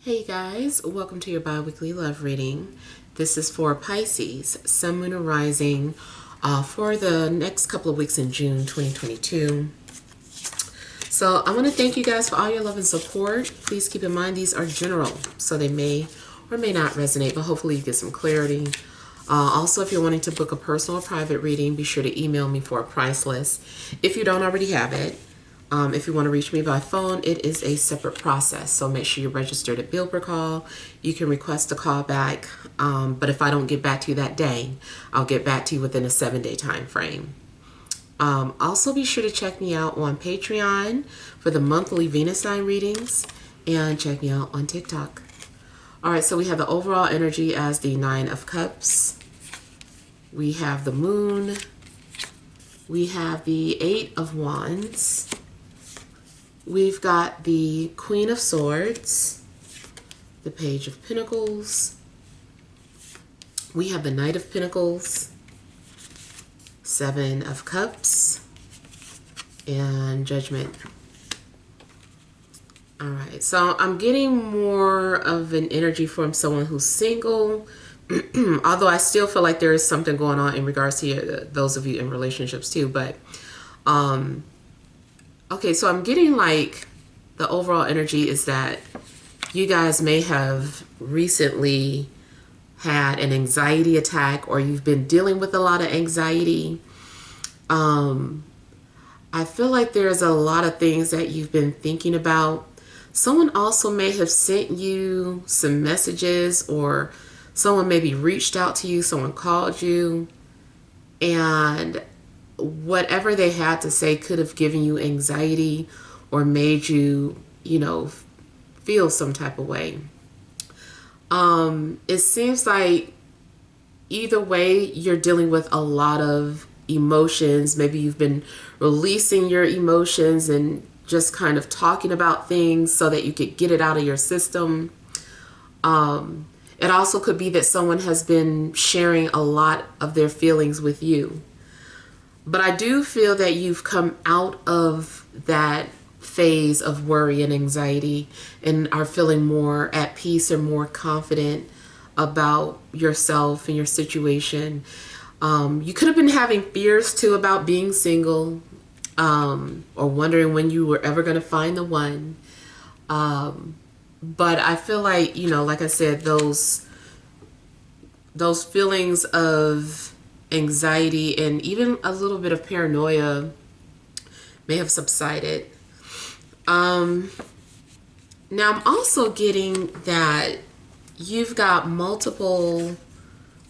Hey guys, welcome to your bi-weekly love reading. This is for Pisces, Sun, Moon, and Rising for the next couple of weeks in June 2022. So I want to thank you guys for all your love and support. Please keep in mind these are general, so they may or may not resonate, but hopefully you get some clarity. Also, if you're wanting to book a personal or private reading, be sure to email me for a price list if you don't already have it. If you want to reach me by phone, it is a separate process. So make sure you're registered at bill per call. You can request a call back. But if I don't get back to you that day, I'll get back to you within a 7-day time frame. Also, be sure to check me out on Patreon for the monthly Venus sign readings, and check me out on TikTok. All right, so we have the overall energy as the Nine of Cups. We have the Moon. We have the Eight of Wands. We've got the Queen of Swords, the Page of Pentacles. We have the Knight of Pentacles, Seven of Cups, and Judgment. All right, so I'm getting more of an energy from someone who's single, although I still feel like there is something going on in regards to those of you in relationships too, but okay, so I'm getting like the overall energy is that you guys may have recently had an anxiety attack, or you've been dealing with a lot of anxiety. I feel like there's a lot of things that you've been thinking about. Someone also may have sent you some messages, or someone maybe reached out to you, someone called you, and whatever they had to say could have given you anxiety or made you, feel some type of way. It seems like either way, you're dealing with a lot of emotions. Maybe you've been releasing your emotions and just kind of talking about things so that you could get it out of your system. It also could be that someone has been sharing a lot of their feelings with you. But I do feel that you've come out of that phase of worry and anxiety and are feeling more at peace or more confident about yourself and your situation. You could have been having fears too about being single, or wondering when you were ever going to find the one. But I feel like, like I said, those feelings of anxiety and even a little bit of paranoia may have subsided. Now I'm also getting that you've got multiple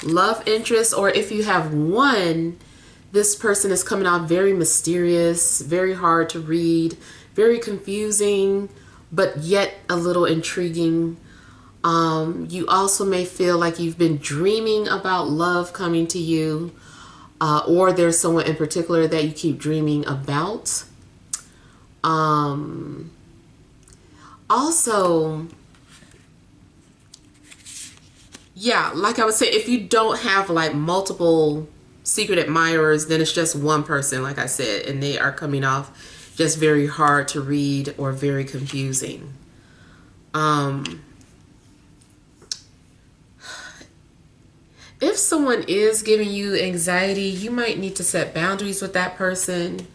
love interests, or if you have one, this person is coming out very mysterious, very hard to read, very confusing, but yet a little intriguing. You also may feel like you've been dreaming about love coming to you, or there's someone in particular that you keep dreaming about. Also, yeah, like I would say, if you don't have like multiple secret admirers, then it's just one person, like I said, and they are coming off just very hard to read or very confusing. If someone is giving you anxiety, you might need to set boundaries with that person.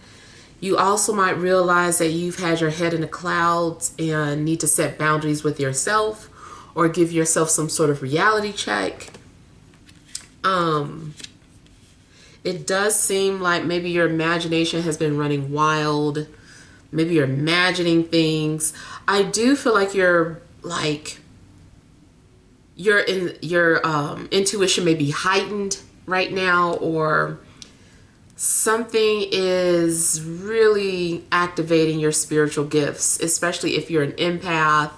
You also might realize that you've had your head in the clouds and need to set boundaries with yourself, or give yourself some sort of reality check. It does seem like maybe your imagination has been running wild. Maybe you're imagining things. I do feel like your intuition may be heightened right now, or something is really activating your spiritual gifts, especially if you're an empath.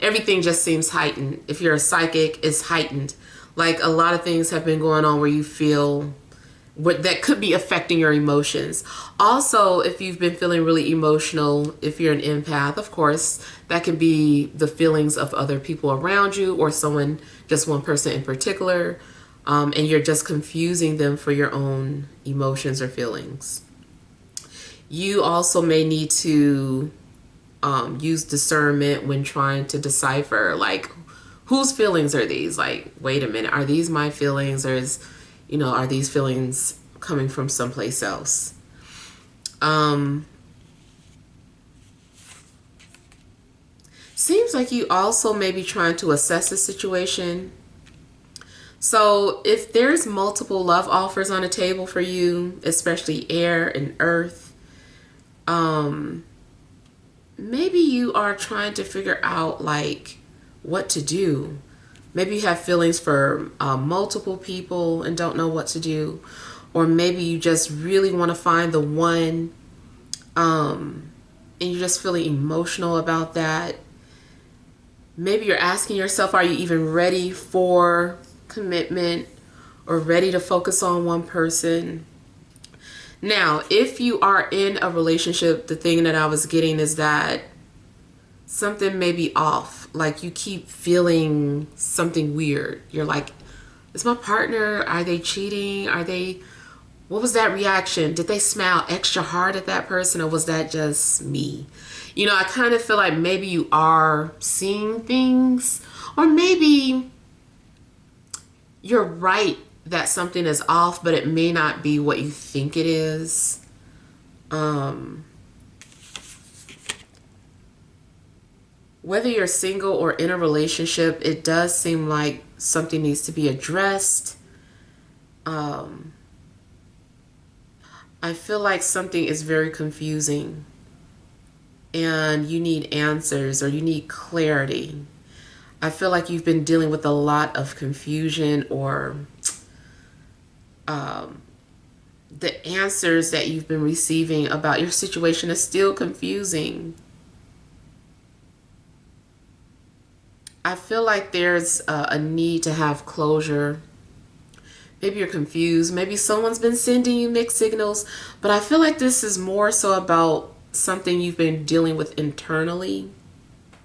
Everything just seems heightened. If you're a psychic, it's heightened. Like a lot of things have been going on where you feel that could be affecting your emotions. Also, if you've been feeling really emotional, if you're an empath, of course, that can be the feelings of other people around you, or someone, just one person in particular, and you're just confusing them for your own emotions or feelings. You also may need to use discernment when trying to decipher, like, whose feelings are these? Like, wait a minute, are these my feelings, or are these feelings coming from someplace else? Seems like you also may be trying to assess the situation. So if there's multiple love offers on the table for you, especially air and earth, maybe you are trying to figure out, like, what to do. Maybe you have feelings for multiple people and don't know what to do. Or maybe you just really want to find the one, and you're just feeling emotional about that. Maybe you're asking yourself, are you even ready for commitment or ready to focus on one person? Now, if you are in a relationship, the thing that I was getting is that something may be off. Like, you keep feeling something weird. You're like, is my partner, are they cheating? What was that reaction? Did they smile extra hard at that person, or was that just me? I kind of feel like maybe you are seeing things, or maybe you're right that something is off, but it may not be what you think it is. Whether you're single or in a relationship, it does seem like something needs to be addressed. I feel like something is very confusing and you need answers, or you need clarity. I feel like you've been dealing with a lot of confusion, or the answers that you've been receiving about your situation is still confusing. I feel like there's a need to have closure. Maybe you're confused. Maybe someone's been sending you mixed signals. But I feel like this is more so about something you've been dealing with internally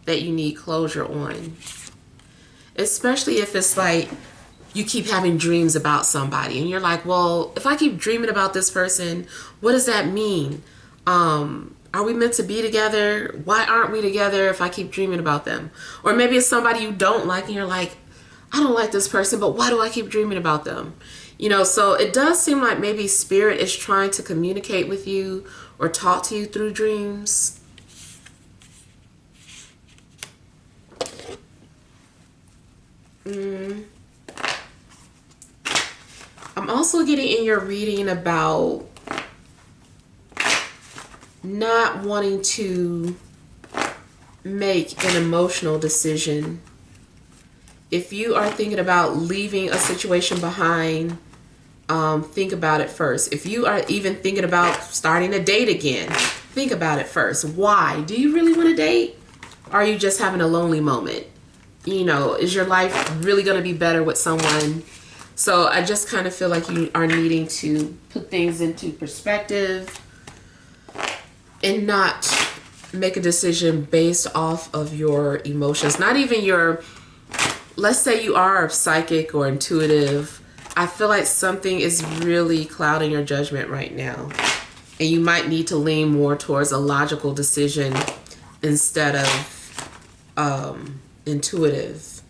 that you need closure on. Especially if it's like you keep having dreams about somebody and you're like, well, if I keep dreaming about this person, what does that mean? Are we meant to be together? Why aren't we together if I keep dreaming about them? Or maybe it's somebody you don't like and you're like, I don't like this person, but why do I keep dreaming about them? So it does seem like maybe spirit is trying to communicate with you or talk to you through dreams. I'm also getting in your reading about not wanting to make an emotional decision. If you are thinking about leaving a situation behind, think about it first. If you are even thinking about starting a date again, think about it first. Why? Do you really want to date? Or are you just having a lonely moment? Is your life really going to be better with someone? So I just kind of feel like you are needing to put things into perspective and not make a decision based off of your emotions. Not even let's say you are psychic or intuitive. I feel like something is really clouding your judgment right now. And you might need to lean more towards a logical decision instead of intuitive.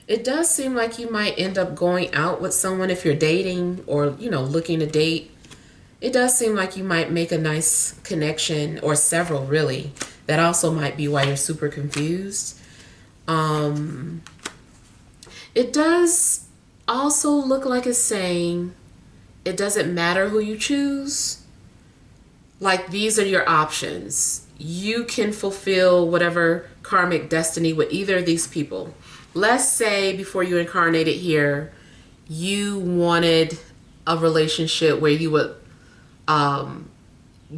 It does seem like you might end up going out with someone if you're dating or, looking to date. It does seem like you might make a nice connection, or several really. That also might be why you're super confused. It does also look like it's saying it doesn't matter who you choose. Like, these are your options. You can fulfill whatever karmic destiny with either of these people. Let's say before you incarnated here, you wanted a relationship where you would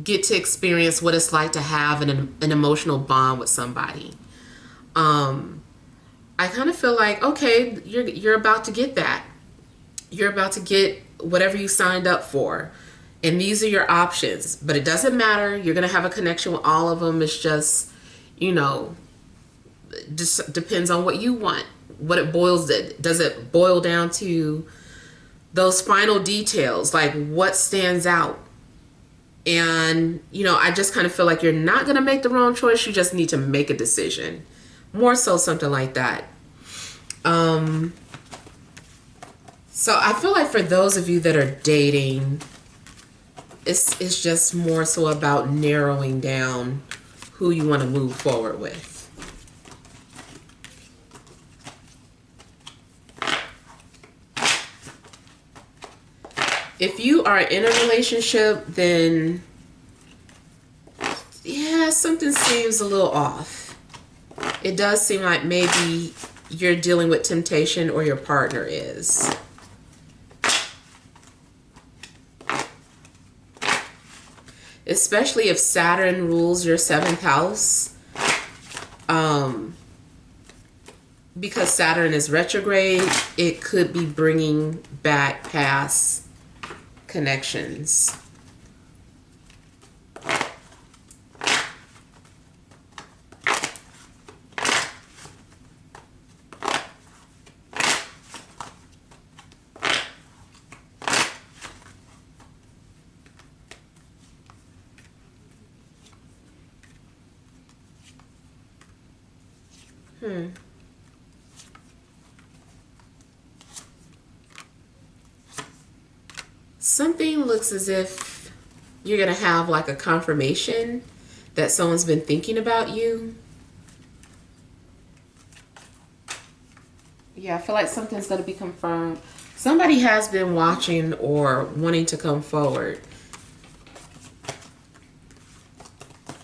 get to experience what it's like to have an emotional bond with somebody. I kind of feel like, okay, you're about to get that. You're about to get whatever you signed up for. And these are your options. But it doesn't matter. You're going to have a connection with all of them. It's just, you know, just depends on what you want. What it boils to. Does it boil down to those final details? Like what stands out? And, you know, I just kind of feel like you're not going to make the wrong choice. You just need to make a decision. More so something like that. So I feel like for those of you that are dating, it's just more so about narrowing down who you want to move forward with. If you are in a relationship, then yeah, something seems a little off. It does seem like maybe you're dealing with temptation, or your partner is. Especially if Saturn rules your 7th house. Because Saturn is retrograde, it could be bringing back past connections. Something looks as if you're going to have like a confirmation that someone's been thinking about you. Yeah, I feel like something's going to be confirmed. Somebody has been watching or wanting to come forward.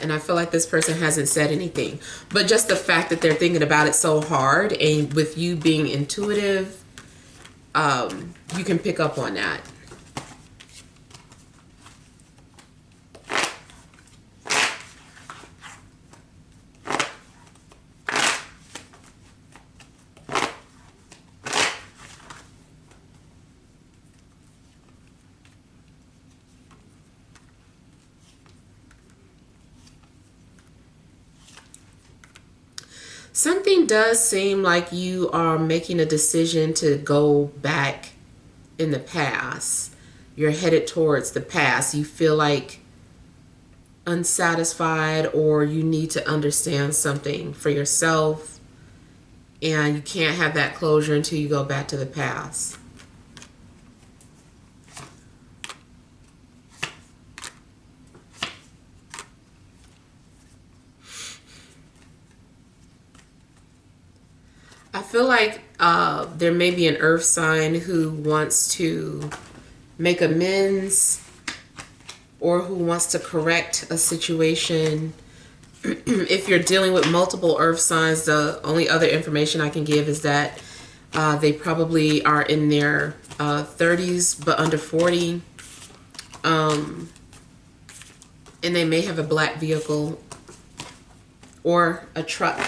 And I feel like this person hasn't said anything. But just the fact that they're thinking about it so hard, and with you being intuitive, you can pick up on that. Something does seem like you are making a decision to go back in the past. You're headed towards the past. You feel like unsatisfied, or you need to understand something for yourself, and you can't have that closure until you go back to the past. I feel like there may be an earth sign who wants to make amends, or who wants to correct a situation. If you're dealing with multiple earth signs, the only other information I can give is that they probably are in their 30s but under 40. And they may have a black vehicle or a truck.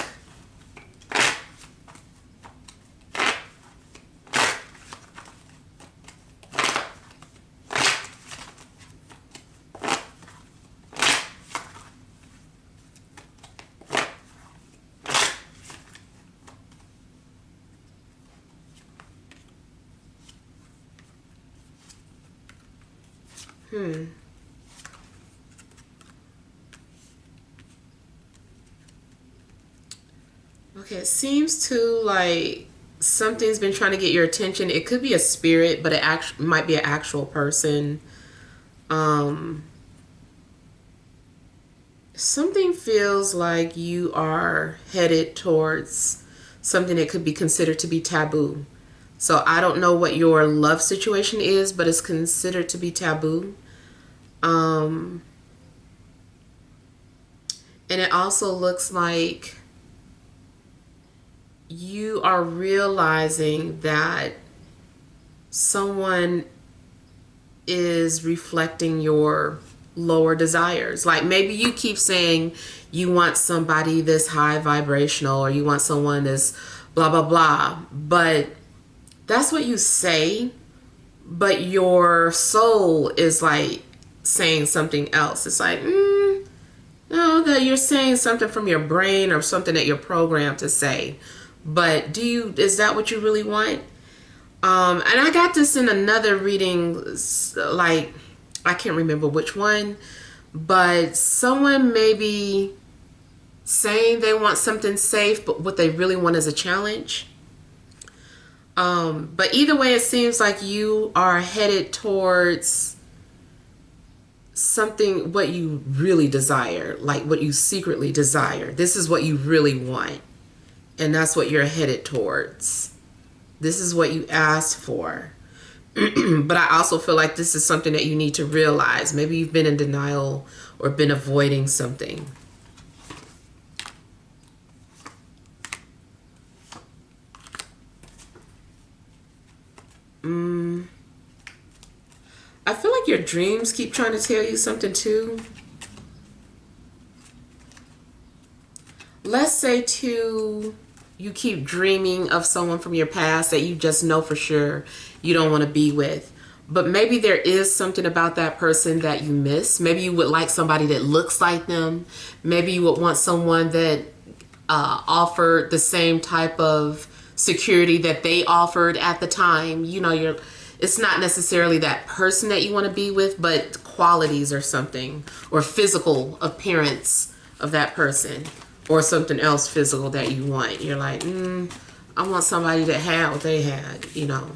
Okay, it seems to like something's been trying to get your attention. It could be a spirit, but it might be an actual person. Something feels like you are headed towards something that could be considered to be taboo. So I don't know what your love situation is, but it's considered to be taboo. And it also looks like you are realizing that someone is reflecting your lower desires. Like maybe you keep saying you want somebody this high vibrational, or you want someone this blah, blah, blah. But that's what you say. but your soul is like saying something else. It's like, no, that you're saying something from your brain or something that you're programmed to say. But is that what you really want? And I got this in another reading, like, I can't remember which one, but someone may be saying they want something safe, but what they really want is a challenge. But either way, it seems like you are headed towards something, what you really desire, like what you secretly desire. This is what you really want. And that's what you're headed towards. This is what you asked for. But I also feel like this is something that you need to realize. Maybe you've been in denial or been avoiding something. I feel like your dreams keep trying to tell you something too. Let's say too, you keep dreaming of someone from your past that you just know for sure you don't want to be with. But maybe there is something about that person that you miss. Maybe you would like somebody that looks like them. Maybe you would want someone that offered the same type of security that they offered at the time. You know, it's not necessarily that person that you want to be with, but qualities or something, or physical appearance of that person, or something else physical that you want. You're like, I want somebody that had what they had, you know.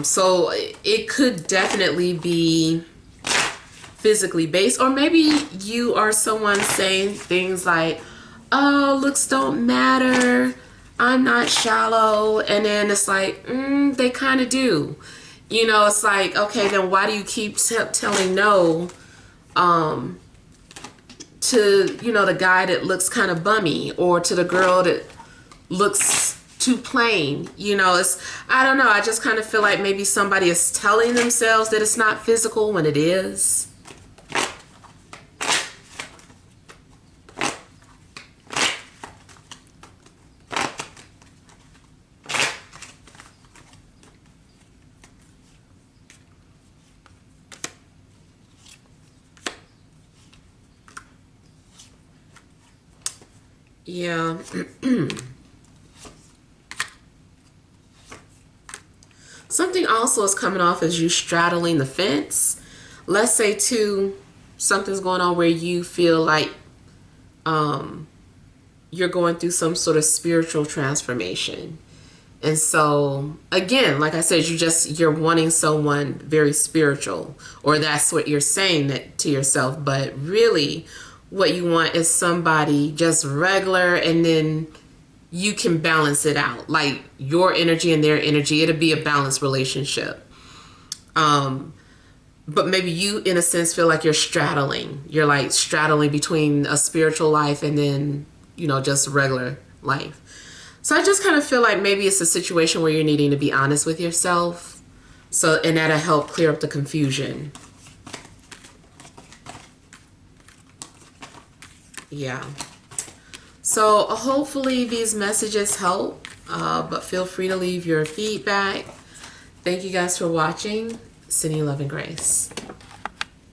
So it could definitely be physically based, or maybe you are someone saying things like, oh, looks don't matter, I'm not shallow, and then it's like, they kind of do. You know, it's like, okay, then why do you keep telling no to, you know, the guy that looks kind of bummy, or to the girl that looks too plain? You know, I don't know, I just kind of feel like maybe somebody is telling themselves that it's not physical when it is. Yeah. Something also is coming off as you straddling the fence. Let's say too, something's going on where you feel like you're going through some sort of spiritual transformation. And so again, like I said, you're wanting someone very spiritual, or that's what you're saying that to yourself, but really what you want is somebody just regular, and then you can balance it out, like your energy and their energy. It'll be a balanced relationship. But maybe you, in a sense, feel like you're like straddling between a spiritual life and then, you know, just regular life. So I just kind of feel like maybe it's a situation where you're needing to be honest with yourself. And that'll help clear up the confusion. Yeah. So hopefully these messages help, but feel free to leave your feedback. Thank you guys for watching. Sending love and grace.